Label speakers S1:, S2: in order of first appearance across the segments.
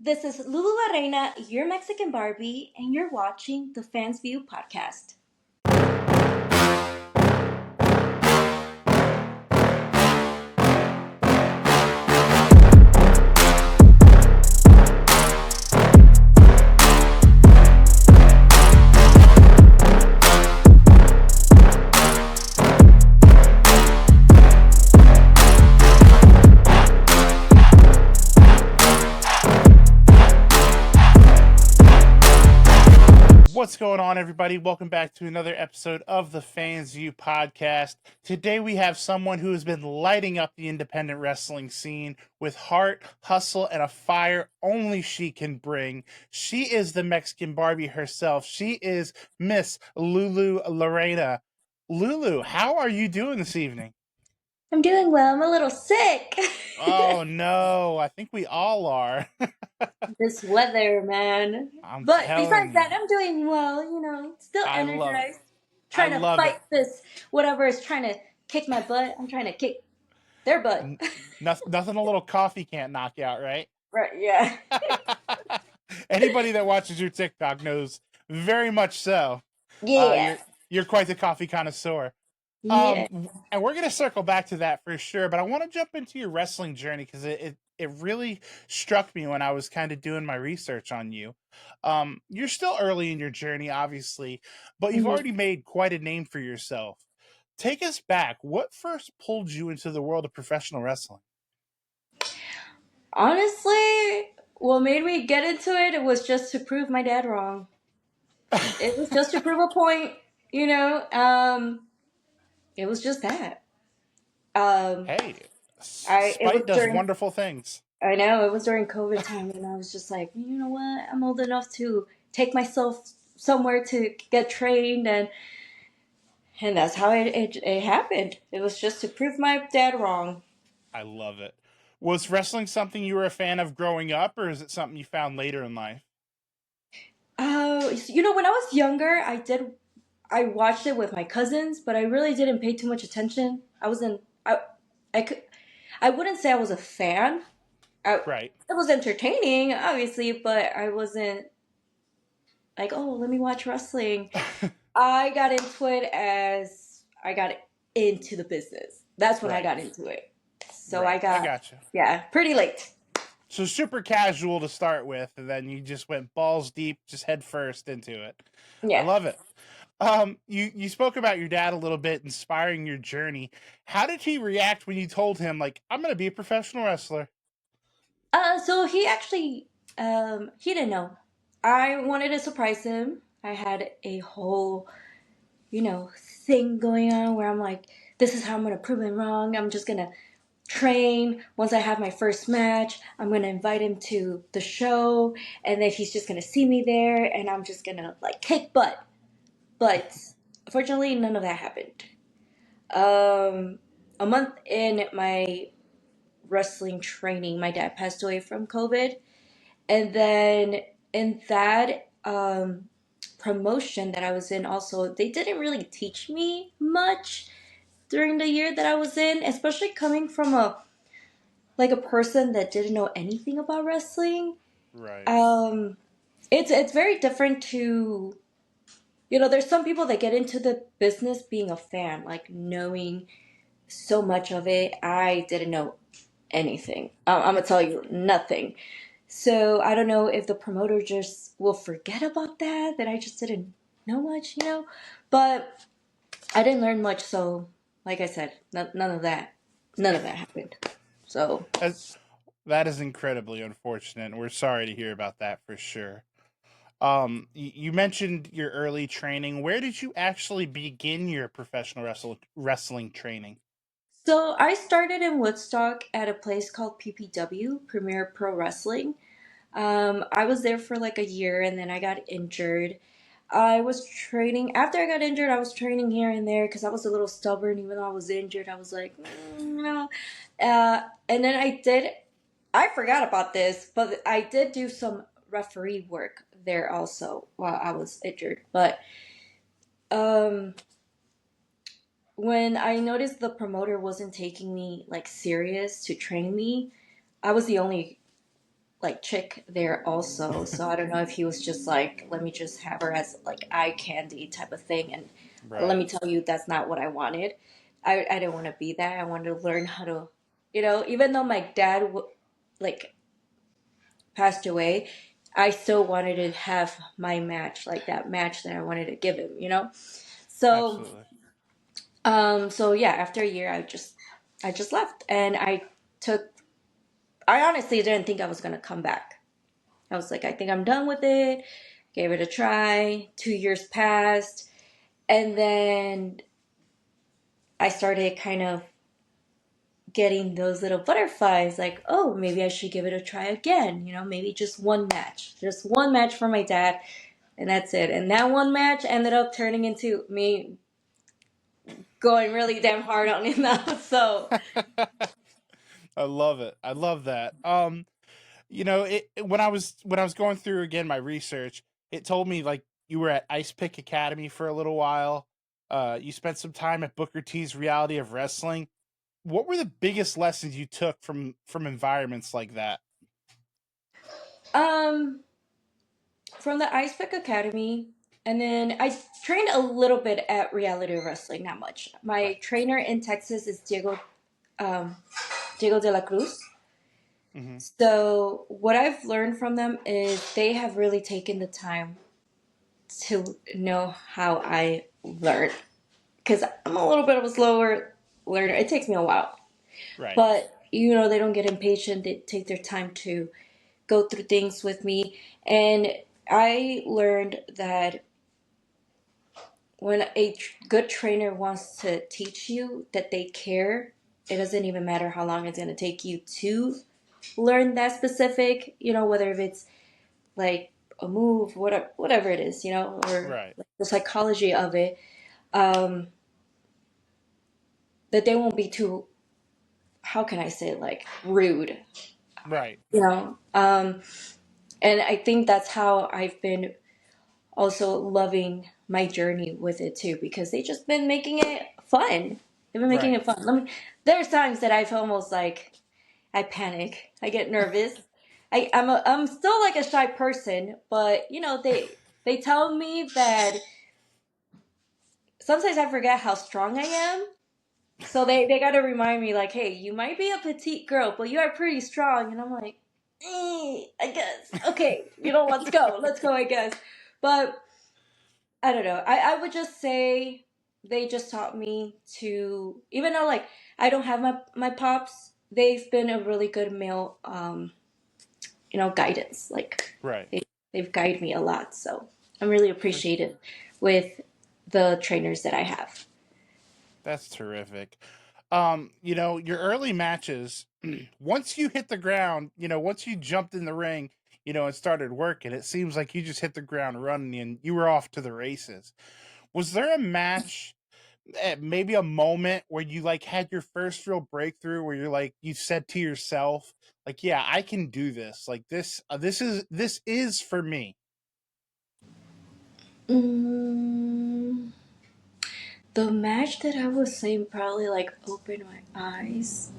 S1: This is Lulu La Reina, your Mexican Barbie, and you're watching the Fans View Podcast.
S2: What's going on, everybody? Welcome back to another episode of the Fans View Podcast. Today we have someone who has been lighting up the independent wrestling scene with heart, hustle, and a fire only she can bring. She is the Mexican Barbie herself. She is Miss Lulu La Reina. Lulu, how are you doing this evening?
S1: I'm doing well. I'm a little sick.
S2: Oh no, I think we all are.
S1: This weather, man.
S2: I'm
S1: But
S2: telling
S1: besides
S2: you.
S1: that, I'm doing well, still
S2: I love it.
S1: energized.
S2: I
S1: Trying to
S2: love it.
S1: fight this, whatever is trying to kick my butt. I'm trying to kick their butt.
S2: Nothing a little coffee can't knock you out, right?
S1: Right, yeah.
S2: Anybody that watches your TikTok knows very much so. Uh,
S1: Yeah.
S2: you're you're quite the coffee connoisseur.
S1: Yeah.
S2: And we're gonna circle back to that for sure. But I want to jump into your wrestling journey because it really struck me when I was kind of doing my research on you. You're still early in your journey, obviously, but you've
S1: Mhm.
S2: already made quite a name for yourself. Take us back. What first pulled you into the world of professional wrestling?
S1: Honestly, what made me get into it was just to prove my dad wrong. It was just to prove a point, you know. It was just that. Um,
S2: Hey,
S1: it was
S2: spite does
S1: during.
S2: wonderful things.
S1: I know it was during COVID time, and I was just like, you know what? I'm old enough to take myself somewhere to get trained, and that's how it happened. It was just to prove my dad wrong.
S2: I love it. Was wrestling something you were a fan of growing up, or is it something you found later in life?
S1: When I was younger, I watched it with my cousins, but I really didn't pay too much attention. I could, I wouldn't say I was a fan.
S2: Right.
S1: It was entertaining, obviously, but I wasn't like, oh, let me watch wrestling. I got into it as I got into the business. That's when I
S2: Right.
S1: got into it. So I
S2: Right. I
S1: got,
S2: gotcha.
S1: yeah, pretty late.
S2: So super casual to start with, and then you just went balls deep, just head first into it. I
S1: Yeah.
S2: love it. You spoke about your dad a little bit, inspiring your journey. How did he react when you told him, like, I'm gonna be a professional wrestler?
S1: So he didn't know. I wanted to surprise him. I had a whole, thing going on where I'm like, this is how I'm gonna prove him wrong. I'm just gonna train. Once I have my first match, I'm gonna invite him to the show, and then he's just gonna see me there, and I'm just gonna like kick butt. But fortunately, none of that happened. Um, a month in my wrestling training, my dad passed away from COVID, and then in that promotion that I was in, also they didn't really teach me much during the year that I was in, especially coming from a person that didn't know anything about wrestling.
S2: Right.
S1: Um, it's very different to there's some people that get into the business being a fan, like knowing so much of it. I didn't know anything. I'm gonna tell you nothing. So I don't know if the promoter just will forget about that I just didn't know much. But I didn't learn much. So, like I said, none of that happened. So
S2: That, that is incredibly unfortunate, and we're sorry to hear about that for sure. You mentioned your early training. Where did you actually begin your professional wrestling training?
S1: So I started in Woodstock at a place called PPW, Premier Pro Wrestling. I was there for like a year and then I got injured. I was training, after I got injured, I was training here and there because I was a little stubborn. Even though I was injured, I was like, no. And then I forgot about this, but I did do some referee work there also while I was injured. But um, when I noticed the promoter wasn't taking me like serious to train me, I was the only like chick there also. So I don't know if he was just like, let me just have her as like eye candy type of thing. And let
S2: Right.
S1: me tell you, that's not what I wanted. I didn't want to be that. I wanted to learn how to, even though my dad like passed away, I still wanted to have my match, like that match that I wanted to give him. So,
S2: Absolutely.
S1: so yeah, after a year, I just left, and took. I honestly didn't think I was gonna come back. I was like, I think I'm done with it. Gave it a try. 2 years passed, and then I started kind of getting those little butterflies like, oh, maybe I should give it a try again. Maybe just one match for my dad, and that's it. And that one match ended up turning into me going really damn hard on him now. So,
S2: I love it. I love that. When I was going through again my research, it told me like you were at Ice Pic Academy for a little while. You spent some time at Booker T's Reality of Wrestling. What were the biggest lessons you took from environments like that?
S1: um, from the Ice Pic Academy, and then I trained a little bit at Reality Wrestling, not much. My
S2: Right.
S1: trainer in Texas is Diego de la Cruz.
S2: Hmm.
S1: So what I've learned from them is they have really taken the time to know how I learn, because I'm a little bit of a slower learner. It takes me a while,
S2: Right.
S1: but they don't get impatient. They take their time to go through things with me, and I learned that when a good trainer wants to teach you that they care, it doesn't even matter how long it's going to take you to learn that specific, whether if it's like a move, whatever it is, or
S2: Right.
S1: like the psychology of it, um, that they won't be too, how can I say, like rude,
S2: Right.
S1: you know? And I think that's how I've been also loving my journey with it too, because they just been making it fun. They've been making
S2: Right.
S1: it fun. There's times that I've almost like I panic, I get nervous. I'm still like a shy person, but they tell me that sometimes I forget how strong I am. So they got to remind me like, hey, you might be a petite girl, but you are pretty strong. And I'm like, I guess okay, let's go, I guess. But I don't know. I would just say they just taught me to, even though like I don't have my pops, they've been a really good male, guidance. Like
S2: Right.
S1: they've guided me a lot. So I'm really
S2: For
S1: appreciative with the trainers that I have.
S2: That's terrific. Your early matches, once you hit the ground, once you jumped in the ring, and started working, it seems like you just hit the ground running and you were off to the races. Was there a match, maybe a moment where you like had your first real breakthrough where you're like, you said to yourself, like, yeah, I can do this. Like this is for me.
S1: Mm, the match that I was saying probably like opened my eyes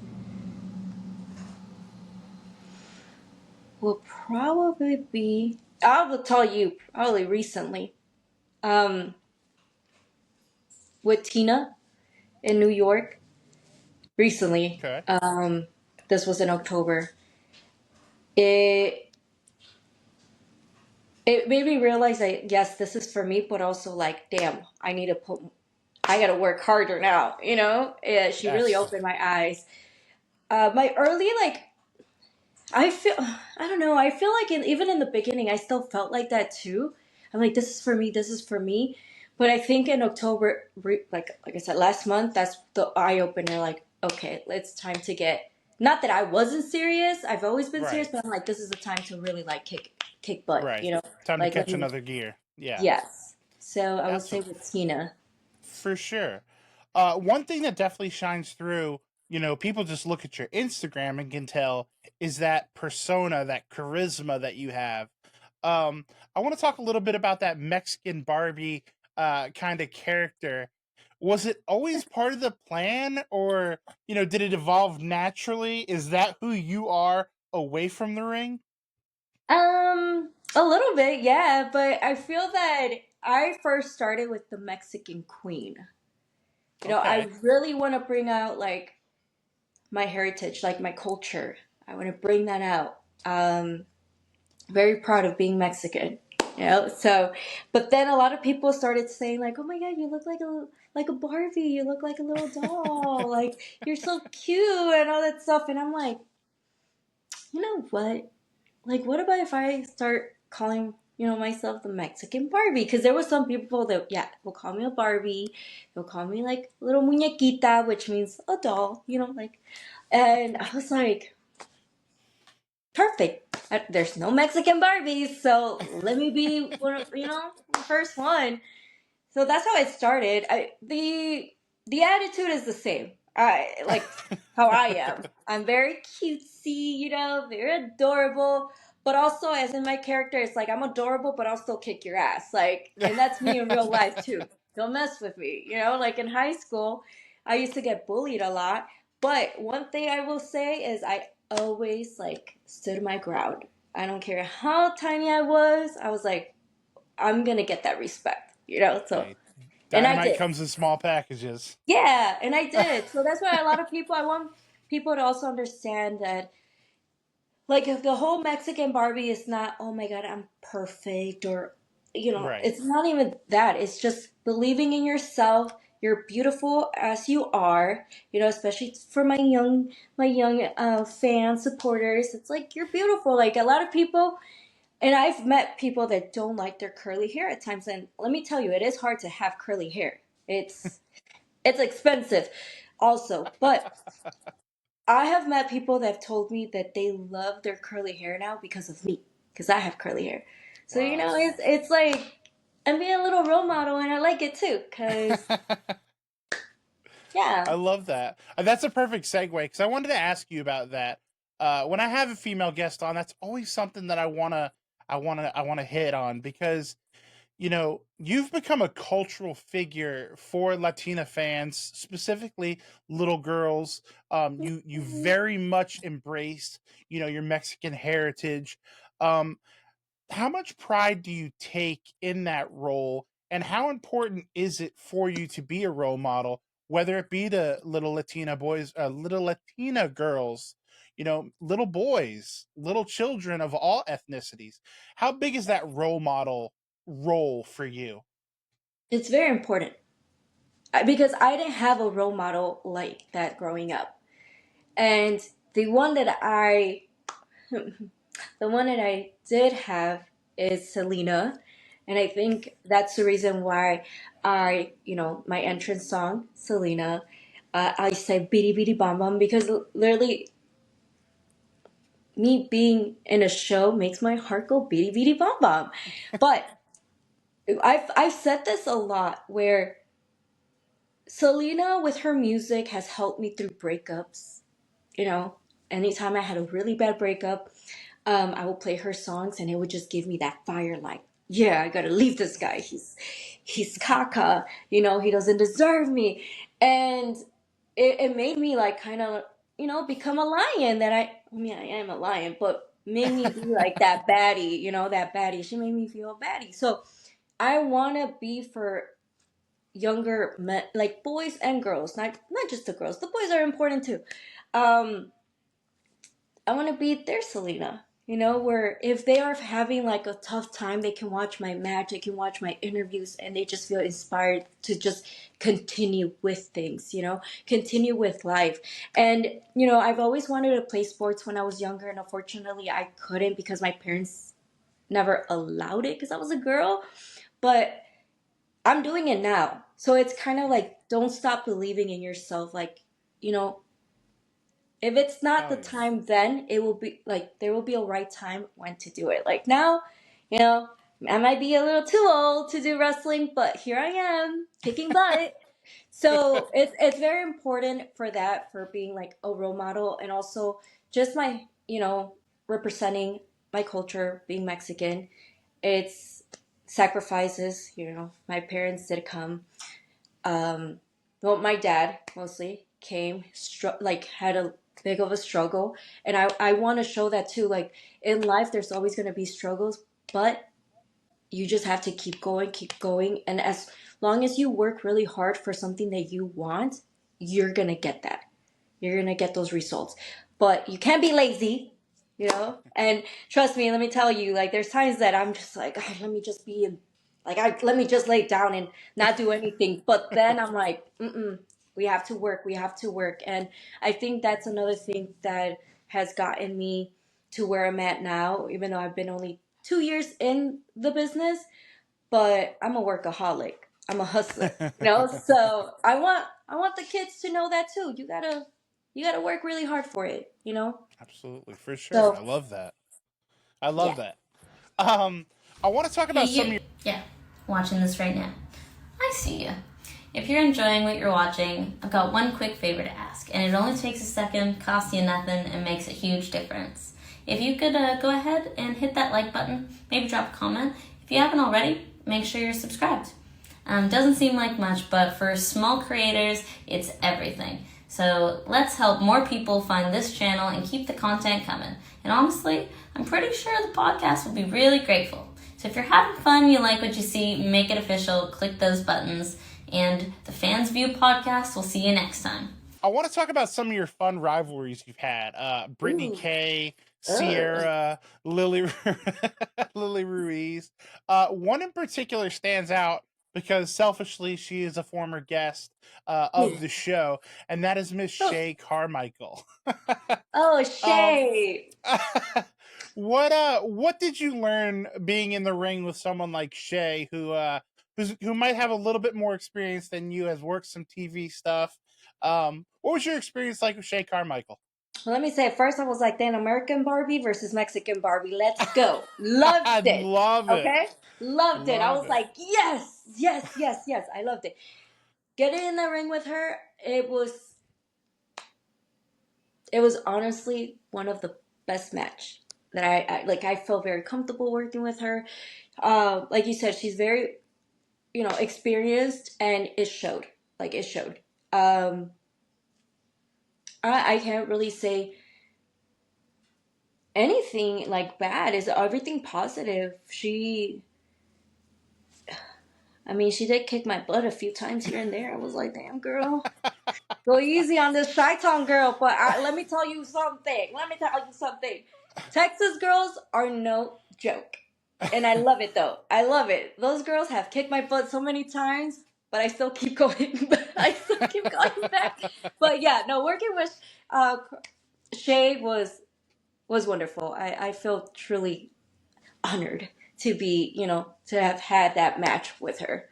S1: will probably be, I will tell you probably recently, um, with Tina in New York recently.
S2: Okay.
S1: This was in October. It it made me realize that yes, this is for me, but also like, damn, I gotta work harder now. Yeah, she really
S2: Yes.
S1: opened my eyes. My early like, I don't know. I feel like even in the beginning, I still felt like that too. I'm like, this is for me. This is for me. But I think in October, like I said, last month, that's the eye opener. Like, okay, it's time to get. Not that I wasn't serious. I've always been serious,
S2: Right.
S1: but I'm like, this is the time to really like kick butt.
S2: Right. Time to
S1: Like let
S2: catch
S1: me.
S2: another gear. Yeah.
S1: Yes. So I would say
S2: Absolutely.
S1: with Tina.
S2: For sure. One thing that definitely shines through, people just look at your Instagram and can tell is that persona, that charisma that you have. I want to talk a little bit about that Mexican Barbie kind of character. Was it always part of the plan, or did it evolve naturally? Is that who you are away from the ring?
S1: A little bit, yeah, but I feel that I first started with the Mexican Queen. I
S2: Okay.
S1: really want to bring out like my heritage, like my culture. I want to bring that out. Very proud of being Mexican. So but then a lot of people started saying like, "Oh my God, you look like a Barbie. You look like a little doll. Like you're so cute and all that stuff." And I'm like, you know what? Like, what about if I start calling myself the Mexican Barbie? Because there was some people that will call me a Barbie. They'll call me like little muñequita, which means a doll. Like, and I was like, perfect. There's no Mexican Barbies, so let me be the first one. So that's how it started. The attitude is the same. I like how I am. I'm very cutesy, very adorable. But also, as in my character, it's like I'm adorable, but I'll still kick your ass. Like, and that's me in real life too. Don't mess with me. Like in high school, I used to get bullied a lot. But one thing I will say is I always like stood my ground. I don't care how tiny I was. I was like, I'm gonna get that respect. So
S2: Hey,
S1: and I
S2: dynamite
S1: did.
S2: comes in small packages.
S1: Yeah, and I did. So that's why a lot of people, I want people to also understand that, like, if the whole Mexican Barbie is not, oh my God, I'm perfect, or,
S2: Right.
S1: it's not even that. It's just believing in yourself. You're beautiful as you are, especially for my young fan supporters. It's like, you're beautiful. Like, a lot of people, and I've met people that don't like their curly hair at times. And let me tell you, it is hard to have curly hair. It's expensive also. But I have met people that have told me that they love their curly hair now because of me, because I have curly hair. So,
S2: Wow.
S1: it's like I'm being a little role model and I like it too, because,
S2: I
S1: yeah.
S2: love that. That's a perfect segue because I wanted to ask you about that. When I have a female guest on, that's always something that I wanna hit on because you've become a cultural figure for Latina fans, specifically little girls. You very much embraced your Mexican heritage. Um, how much pride do you take in that role, and how important is it for you to be a role model, whether it be to little Latina boys, little Latina girls, little boys, little children of all ethnicities? How big is that role model role for you?
S1: It's very important. Because I didn't have a role model like that growing up. And the one that I the one that I did have is Selena. And I think that's the reason why my entrance song, Selena, I said Bidi Bidi Bom Bom, because literally me being in a show makes my heart go Bidi Bidi Bom Bom. But I've said this a lot, where Selena with her music has helped me through breakups. You know, anytime I had a really bad breakup, I would play her songs and it would just give me that fire, like, yeah, I gotta leave this guy. He's caca, he doesn't deserve me. And it made me like kind of, become a lion that I mean, I am a lion, but made me be like that baddie, that baddie. She made me feel baddie. So I wanna be for younger men, like boys and girls, not just the girls. The boys are important too. Um, I want to be their Selena, where if they are having like a tough time, they can watch my match, they can watch my interviews, and they just feel inspired to just continue with things, continue with life. And, I've always wanted to play sports when I was younger, and unfortunately, I couldn't because my parents never allowed it because I was a girl. But I'm doing it now. So it's kind of like, don't stop believing in yourself. Like, you know, if it's not
S2: Oh
S1: the
S2: yeah.
S1: time then, it will be like there will be a right time when to do it. Like now, you know, I might be a little too old to do wrestling, but here I am kicking butt. So it's very important for that, for being like a role model, and also just my, representing my culture, being Mexican. It's sacrifices, my parents did come. Um, well, my dad mostly came, like had a big of a struggle. And I want to show that too. Like in life, there's always going to be struggles, but you just have to keep going, keep going. And as long as you work really hard for something that you want, you're going to get that. You're going to get those results. But you can't be lazy, And trust me, let me tell you, like, there's times that I'm just like, "Ah, let me just be in, let me just lay down and not do anything." But then I'm like, we have to work. We have to work. And I think that's another thing that has gotten me to where I'm at now, even though I've been only 2 years in the business, but I'm a workaholic. I'm a hustler, So I want the kids to know that too. You gotta work. Really hard for it.
S2: Absolutely, for sure. I
S1: So
S2: love that. I love
S1: yeah.
S2: that. Um, I want to talk
S3: Hey,
S2: about some of
S3: you.
S2: your.
S3: Yeah, watching this right now. I see you. If you're enjoying what you're watching, I've got one quick favor to ask, and it only takes a second, costs you nothing, and makes a huge difference. If you could go ahead and hit that like button, maybe drop a comment. If you haven't already, make sure you're subscribed. Doesn't seem like much, but for small creators, it's everything. So let's help more people find this channel and keep the content coming. And honestly, I'm pretty sure the podcast will be really grateful. So if you're having fun, you like what you see, make it official, click those buttons, and the Fans View podcast, we'll see you next time.
S2: I want to talk about some of your fun rivalries you've had. Brittany
S1: Ooh.
S2: Kay,
S1: Ugh.
S2: Sierra, Lily, Lily Ruiz. One in particular stands out because selfishly she is a former guest of the show, and that is Miss
S1: Oh,
S2: Shay Carmichael.
S1: oh,
S2: um,
S1: Shay.
S2: what did you learn being in the ring with someone like Shay, who might have a little bit more experience than you, has worked some TV stuff? What was your experience like with Shay Carmichael?
S1: Well, let me say, at first I was like, then American Barbie versus Mexican Barbie. Let's go. Loved
S2: I
S1: it.
S2: love it.
S1: Okay? Loved it. I
S2: Love
S1: was
S2: it.
S1: like, yes, yes, yes, yes. I loved it. Getting in the ring with her, it was honestly one of the best match that I like. I felt very comfortable working with her. Like you said, she's very, experienced, and it showed. Like it showed. Um, I can't really say anything like bad. Is everything positive? I mean, she did kick my butt a few times here and there. I was like, damn, girl, go easy on this Chi-Town girl. But let me tell you something. Texas girls are no joke. And I love it, though. I love it. Those girls have kicked my butt so many times, but I still keep going. I still keep going back. But yeah, no, working with uh, Shay was wonderful. I feel truly honored to be, to have had that match with her.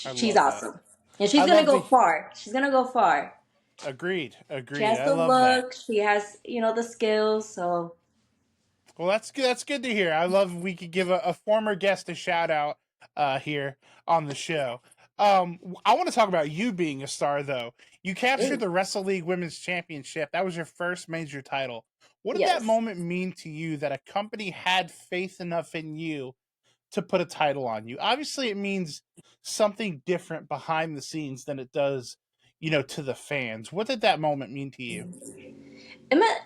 S2: I
S1: She's
S2: love that.
S1: awesome. And she's
S2: I
S1: gonna
S2: love
S1: go
S2: the.
S1: far. She's gonna go far.
S2: Agreed.
S1: She
S2: Agreed.
S1: has
S2: I
S1: the
S2: love that.
S1: look, she has, the skills, so
S2: Well, that's good. That's good to hear. I love we could give a former guest a shout out here on the show. I want to talk about you being a star, though. You captured
S1: ooh,
S2: the WrestleLeague Women's Championship. That was your first major title. What did that
S1: yes.
S2: moment mean to you that a company had faith enough in you to put a title on you? Obviously, it means something different behind the scenes than it does, to the fans. What did that moment mean to you?
S1: It meant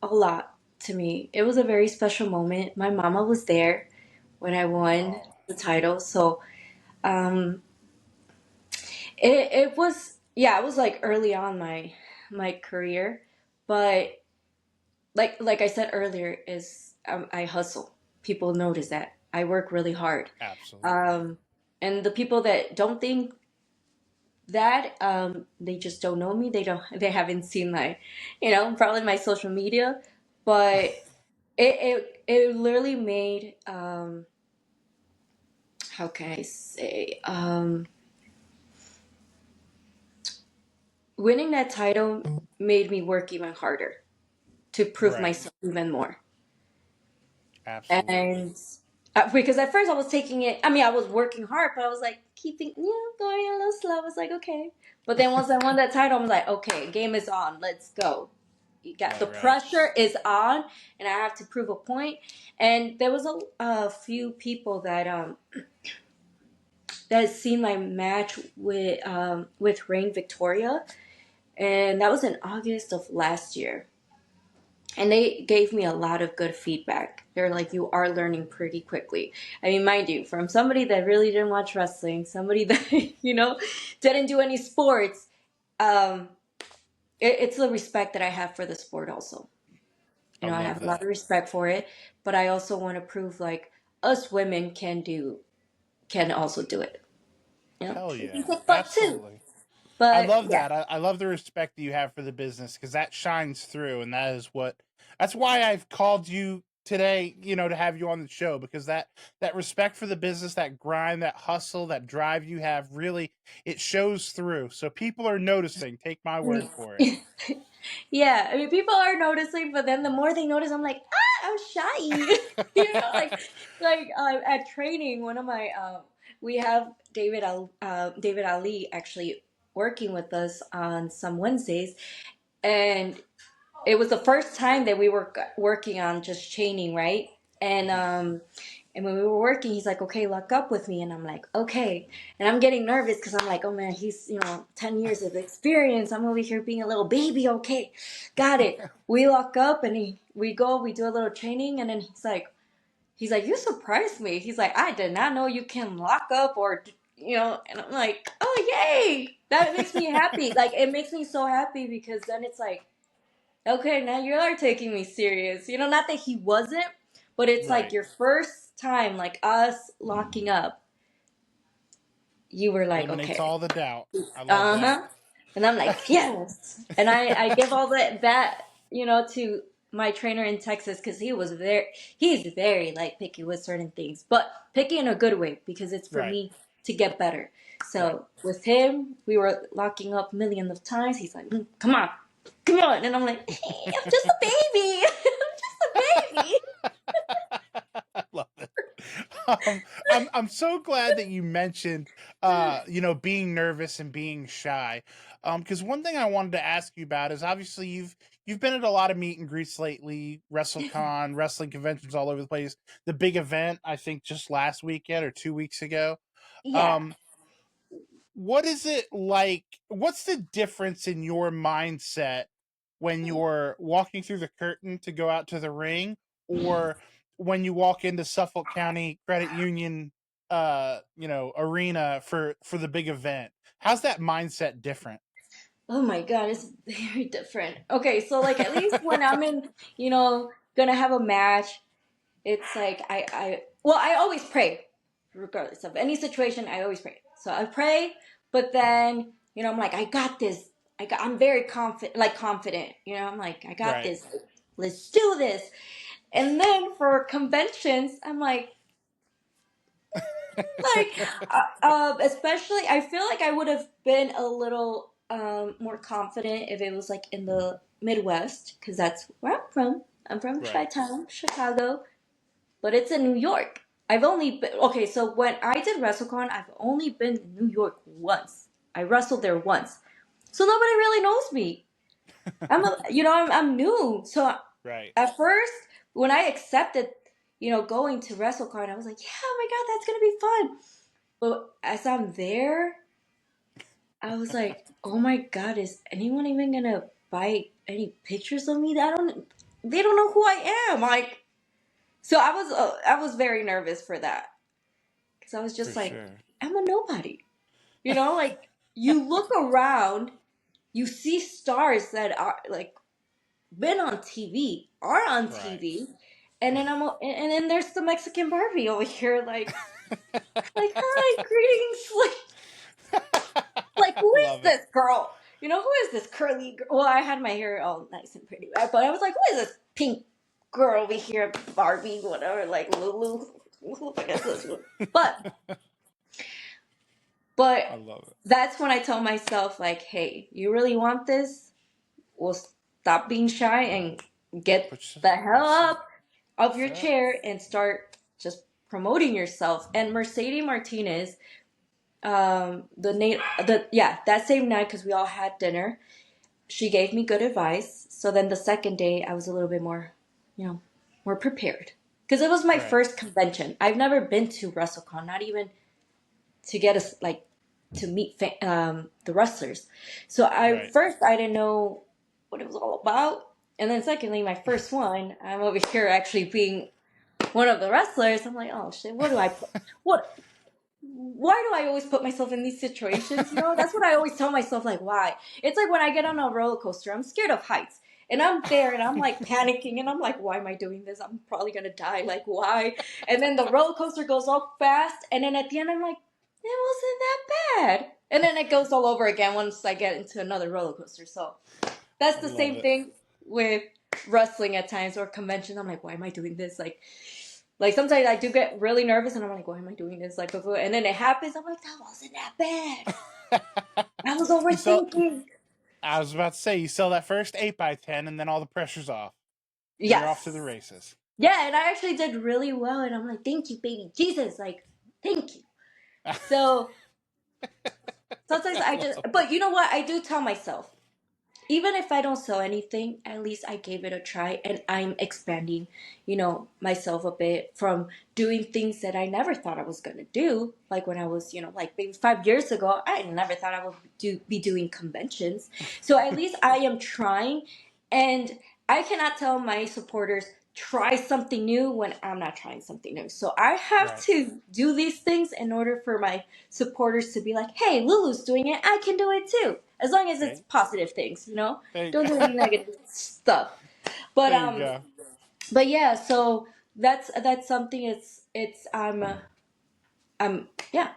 S1: a lot to me. It was a very special moment. My mama was there when I won
S2: Oh,
S1: the title, so um it was, yeah, it was like early on my career, but like I said earlier, is I hustle. People notice that I work really hard.
S2: absolutely.
S1: Um, and the people that don't think that, they just don't know me. They haven't seen my, probably my social media, but it literally made, how can I say, winning that title made me work even harder to prove
S2: Right.
S1: myself even more.
S2: Absolutely.
S1: And because at first I was taking it, I mean, I was working hard, but I was like keeping, going a little slow. I was like, okay. But then once I won that title, I was like, okay, game is on. Let's go. You got the
S2: Right, right.
S1: pressure is on, and I have to prove a point. And there was a few people that seen my match with Reign Victoria, And that was in August of last year. And they gave me a lot of good feedback. They're like, you are learning pretty quickly. I mean, mind you, from somebody that really didn't watch wrestling, somebody that, didn't do any sports, um, it's the respect that I have for the sport also.
S2: I
S1: I
S2: love
S1: have a lot
S2: that.
S1: of respect for it, but I also want to prove like us women can also do it.
S2: Hell
S1: We can
S2: yeah.
S1: kick butt too.
S2: Absolutely. I
S1: But
S2: love
S1: yeah,
S2: that. I love the respect that you have for the business because that shines through, and that's why I've called you today, to have you on the show, because that respect for the business, that grind, that hustle, that drive you have, really, it shows through. So people are noticing. Take my word for it.
S1: yeah. I mean, people are noticing, but then the more they notice, I'm like, I'm shy. At training, one of my we have David Ali actually working with us on some Wednesdays, and it was the first time that we were working on just chaining, right? And when we were working, he's like, "Okay, lock up with me," and I'm like, "Okay." And I'm getting nervous because I'm like, "Oh man, he's 10 years of experience. I'm over here being a little baby." Okay, got it. We lock up and we go, we do a little training, and then he's like, "You surprised me." He's like, "I did not know you can lock up or." And I'm like, oh, yay. That makes me happy. Like, it makes me so happy because then it's like, okay, now you are taking me serious. Not that he wasn't, but it's like
S2: Right.
S1: your first time, like us locking up. You were like,
S2: Eliminates
S1: okay,
S2: all the doubt. I love
S1: uh
S2: that.
S1: huh, and I'm like, yes. And I give all that to my trainer in Texas because he's very like picky with certain things, but picky in a good way because it's for
S2: Right.
S1: me to get better.
S2: Right.
S1: So with him, we were locking up millions of times. He's like, come on, come on, and I'm like, hey, I'm just a baby, I'm just a baby.
S2: I love it. I'm so glad that you mentioned, being nervous and being shy. Because one thing I wanted to ask you about is obviously you've been at a lot of meet and greets lately, WrestleCon, wrestling conventions all over the place. The big event, I think, just last weekend or 2 weeks ago.
S1: Yeah.
S2: Um, what is it like? What's the difference in your mindset when you're walking through the curtain to go out to the ring, or when you walk into Suffolk County Credit Union, arena for the big event? How's that mindset different?
S1: Oh my God, it's very different. Okay, so like at least when I'm in, gonna have a match, it's like I always pray, regardless of any situation. I always pray. So I pray, but then I'm like, I got this. I'm very confident, like confident. I'm like, I got
S2: Right.
S1: this. Let's do this. And then for conventions, I'm especially, I feel like I would have been a little more confident if it was like in the Midwest, because that's where I'm from. I'm from
S2: Right.
S1: Chi-Town, Chicago, but it's in New York. I've only been okay. So when I did WrestleCon, I've only been to New York once. I wrestled there once, so nobody really knows me. I'm new. So
S2: Right.
S1: at first, when I accepted, going to WrestleCon, I was like, yeah, oh my God, that's gonna be fun. But as I'm there, I was like, oh my God, is anyone even gonna buy any pictures of me? They don't know who I am. Like, so I was very nervous for that because I was
S2: For
S1: just like,
S2: sure.
S1: I'm a nobody. Like you look around, you see stars that are like been on TV, are on
S2: Right.
S1: TV, and then there's the Mexican Barbie over here, like hi, greetings, like, who is
S2: Love it.
S1: this girl? Who is this curly girl? Well, I had my hair all nice and pretty, right? But I was like, who is this pink girl over here, Barbie, whatever, like Lulu? Who the fuck is this one? But
S2: I
S1: but
S2: love it.
S1: that's when I tell myself, like, hey, you really want this? Well, stop being shy and get
S2: Which
S1: the hell
S2: that's
S1: up of
S2: that's
S1: your
S2: it.
S1: chair and start just promoting yourself. And Mercedes Martinez, that same night, because we all had dinner, she gave me good advice. So then the second day, I was a little bit more prepared. Because it was my
S2: Right.
S1: first convention. I've never been to WrestleCon, not even to get like to meet the wrestlers. So
S2: Right.
S1: first I didn't know what it was all about, and then secondly, my first one, I'm over here actually being one of the wrestlers. I'm like, oh shit, what do I put? What? Why do I always put myself in these situations? You know, that's what I always tell myself. Like, why? It's like when I get on a roller coaster, I'm scared of heights. And I'm there and I'm like panicking and I'm like, why am I doing this? I'm probably gonna die. Like, why? And then the roller coaster goes up fast. And then at the end, I'm like, it wasn't that bad. And then it goes all over again once I get into another roller coaster. So that's
S2: I
S1: the
S2: love
S1: same
S2: it.
S1: thing with wrestling at times or conventions. I'm like, why am I doing this? Like sometimes I do get really nervous and I'm like, why am I doing this? Like before, and then it happens. I'm like, that wasn't that bad. I was
S2: You sell.
S1: overthinking.
S2: I was about to say you sell that first 8x10, and then all the pressure's off, and you're off to the
S1: Yes.
S2: races.
S1: Yeah, and I actually did really well. And I'm like, thank you, baby Jesus. Like, thank you. So sometimes
S2: I
S1: I just,
S2: love
S1: but you know what? I do tell myself, even if I don't sell anything, at least I gave it a try and I'm expanding, myself a bit from doing things that I never thought I was going to do. Like when I was, like maybe 5 years ago, I never thought I would be doing conventions. So at least I am trying, and I cannot tell my supporters try something new when I'm not trying something new. So I have
S2: right.
S1: to do these things in order for my supporters to be like, hey, Lulu's doing it, I can do it too. As long as it's
S2: Okay.
S1: positive things,
S2: There you
S1: Don't do
S2: go.
S1: any negative stuff. But
S2: There you go.
S1: but yeah, so that's something. It's yeah,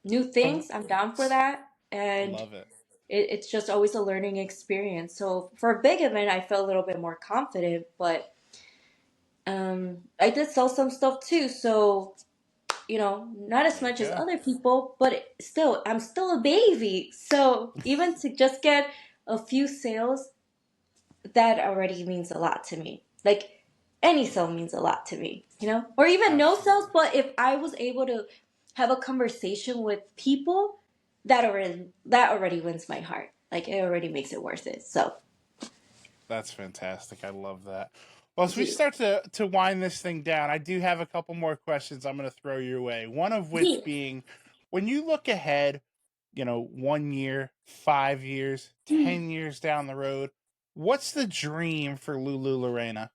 S1: new
S2: I
S1: things. I'm down for that, and
S2: love it.
S1: it's just always a learning experience. So for a big event, I feel a little bit more confident, but I did sell some stuff too. So not as
S2: There you
S1: much as
S2: go.
S1: other people, but still, I'm still a baby. So even to just get a few sales, that already means a lot to me. Like any sale means a lot to me, or even no sales.
S2: Absolutely.
S1: But if I was able to have a conversation with people, that already wins my heart. Like it already makes it worth it. So
S2: That's fantastic. I love that. Well, as we
S1: yeah,
S2: start to wind this thing down, I do have a couple more questions I'm going to throw your way. One of
S1: yeah.
S2: which being, when you look ahead, 1 year, 5 years, 10 years down the road, what's the dream for Lulu La Reina?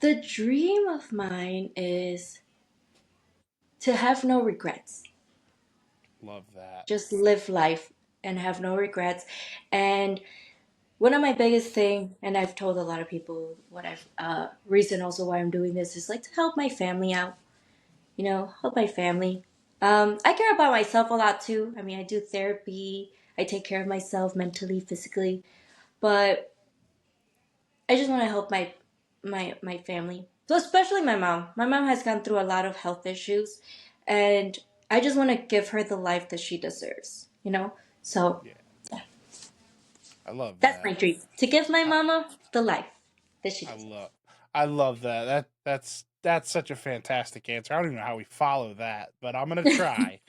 S1: The dream of mine is to have no regrets.
S2: Love that.
S1: Just live life and have no regrets. And one of my biggest thing, and I've told a lot of people what I've reason also why I'm doing this is like to help my family out. Help my family. I care about myself a lot too. I mean, I do therapy. I take care of myself mentally, physically, but I just want to help my family. So especially my mom. My mom has gone through a lot of health issues, and I just want to give her the life that she deserves. So
S2: Yeah, I love
S1: that's my
S2: that.
S1: dream, to give my
S2: I,
S1: mama the life that she
S2: I
S1: deserves.
S2: love I love that. That's such a fantastic answer. I don't even know how we follow that, but I'm gonna try.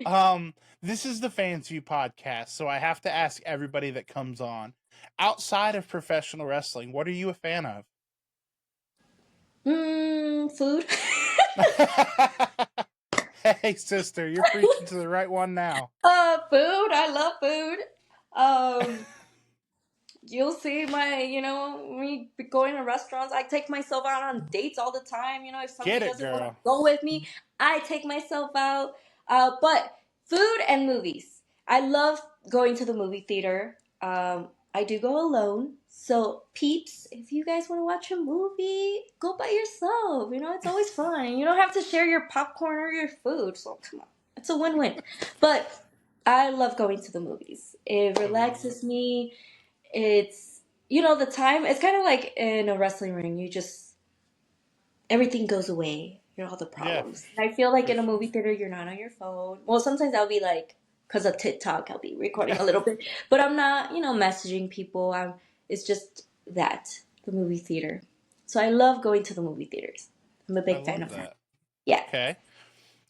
S2: Um, this is the Fans View podcast, so I have to ask everybody that comes on, outside of professional wrestling, what are you a fan of?
S1: Food.
S2: Hey, sister, you're preaching to the right one now.
S1: Food. I love food. Um, you'll see me going to restaurants. I take myself out on dates all the time. If
S2: Get
S1: somebody
S2: it,
S1: doesn't want to
S2: girl.
S1: go with me, I take myself out. But food and movies. I love going to the movie theater. I do go alone. So, peeps, if you guys want to watch a movie, go by yourself. It's always fun. You don't have to share your popcorn or your food. So, come on. It's a win-win. But I love going to the movies. It
S2: I love it.
S1: relaxes me. It's the time. It's kind of like in a wrestling ring. You just everything goes away. All the
S2: Yeah,
S1: problems. I feel like
S2: for
S1: in a movie theater, you're not on your phone. Well, sometimes I'll be like, because of TikTok, I'll be recording a little bit, but I'm not, messaging people. It's just the movie theater. So I love going to the movie theaters. I'm a
S2: I
S1: big fan
S2: love
S1: of that.
S2: that.
S1: Yeah.
S2: Okay.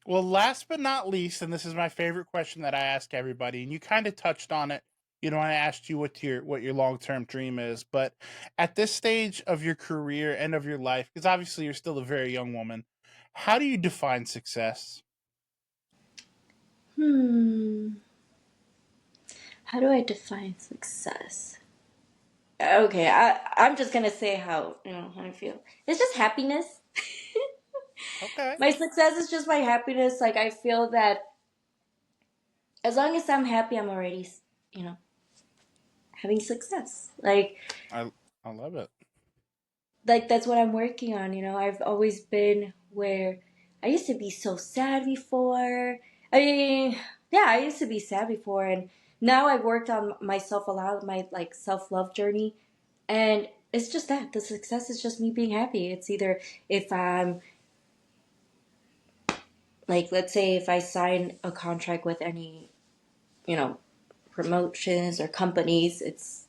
S2: Well, last but not least, and this is my favorite question that I ask everybody, and you kind of touched on it. I asked you what your long term dream is, but at this stage of your career and of your life, because obviously you're still a very young woman, how do you define success?
S1: How do I define success? Okay, I'm just gonna say how how I feel. It's just happiness.
S2: Okay.
S1: My success is just my happiness. Like I feel that as long as I'm happy, I'm already you know having success.
S2: I love it.
S1: Like that's what I'm working on. I've always been where I used to be so sad before. I mean, yeah, I used to be sad before, and now I've worked on myself a lot, my like self love journey, and it's just that the success is just me being happy. It's either if I'm like, let's say if I sign a contract with any, you know, promotions or companies, it's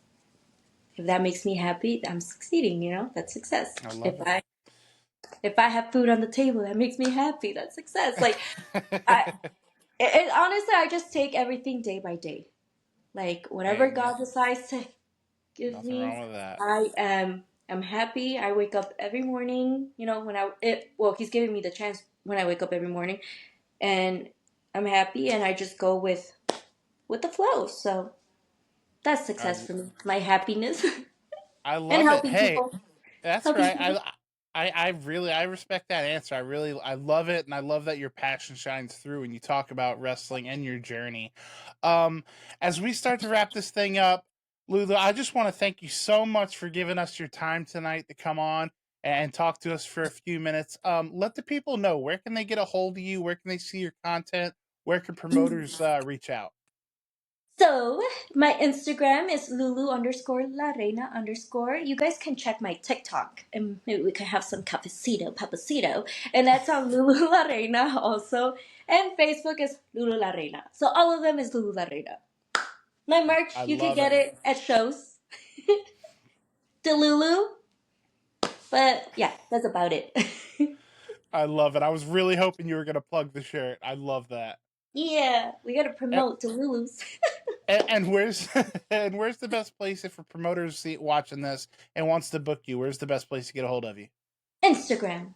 S1: if that makes me happy, I'm succeeding. That's success.
S2: I
S1: If
S2: love
S1: I if I have food on the table, that makes me happy. That's success. Like I,
S2: it.
S1: honestly, I just take everything day by day. Like whatever
S2: Hey,
S1: God decides to give
S2: nothing
S1: me,
S2: wrong with that.
S1: I'm happy. I wake up every morning. Well, He's giving me the chance when I wake up every morning, and I'm happy, and I just go with the flow. So that's
S2: I
S1: success for me. My happiness
S2: I
S1: and
S2: love it.
S1: helping
S2: Hey,
S1: people.
S2: that's
S1: Helping
S2: right.
S1: people.
S2: I really I respect that answer. I love it, and I love that your passion shines through when you talk about wrestling and your journey. Um, as we start to wrap this thing up, Lulu, I just want to thank you so much for giving us your time tonight to come on and talk to us for a few minutes. Let the people know, where can they get a hold of you? Where can they see your content? Where can promoters reach out?
S1: So my Instagram is Lulu_La Reina_. You guys can check my TikTok and maybe we can have some cafecito, papacito. And that's on Lulu La Reina also. And Facebook is Lulu La Reina. So all of them is Lulu La Reina. My
S2: I
S1: merch, you can
S2: love
S1: get
S2: it.
S1: it at shows. Delulu. But yeah, that's about it.
S2: I love it. I was really hoping you were going to plug the shirt. I love that.
S1: Yeah, we gotta promote Delulus.
S2: And where's and where's the best place if a promoter's watching this and wants to book you? Where's the best place to get a hold of you?
S1: Instagram.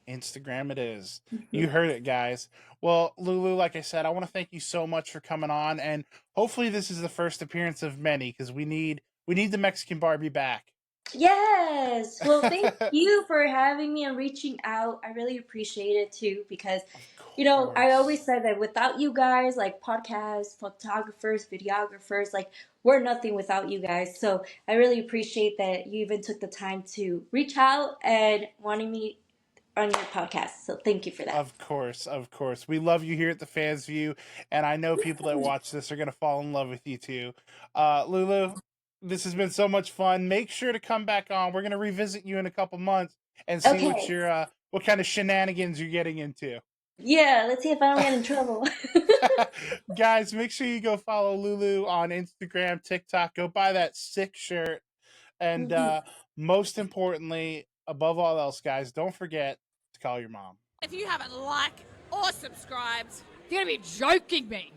S2: Instagram it is. You
S1: Mhm.
S2: heard it, guys. Well, Lulu, like I said, I want to thank you so much for coming on, and hopefully this is the first appearance of many because we need the Mexican Barbie back.
S1: Yes. Well, thank you for having me and reaching out. I really appreciate it too because,
S2: Of
S1: I
S2: course.
S1: always said that without you guys, like podcasts, photographers, videographers, like we're nothing without you guys. So I really appreciate that you even took the time to reach out and wanting me on your podcast. So thank you for that.
S2: Of course, of course. We love you here at the Fans View, and I know people that watch this are going to fall in love with you too. Lulu, this has been so much fun. Make sure to come back on. We're going to revisit you in a couple months and see what
S1: Okay.
S2: your what kind of shenanigans you're getting into.
S1: Yeah, let's see if I don't get in trouble.
S2: Guys, make sure you go follow Lulu on Instagram, TikTok. Go buy that sick shirt. And
S1: Mhm.
S2: most importantly, above all else, guys, don't forget to call your mom.
S4: If you haven't liked or subscribed, you're going to be joking me.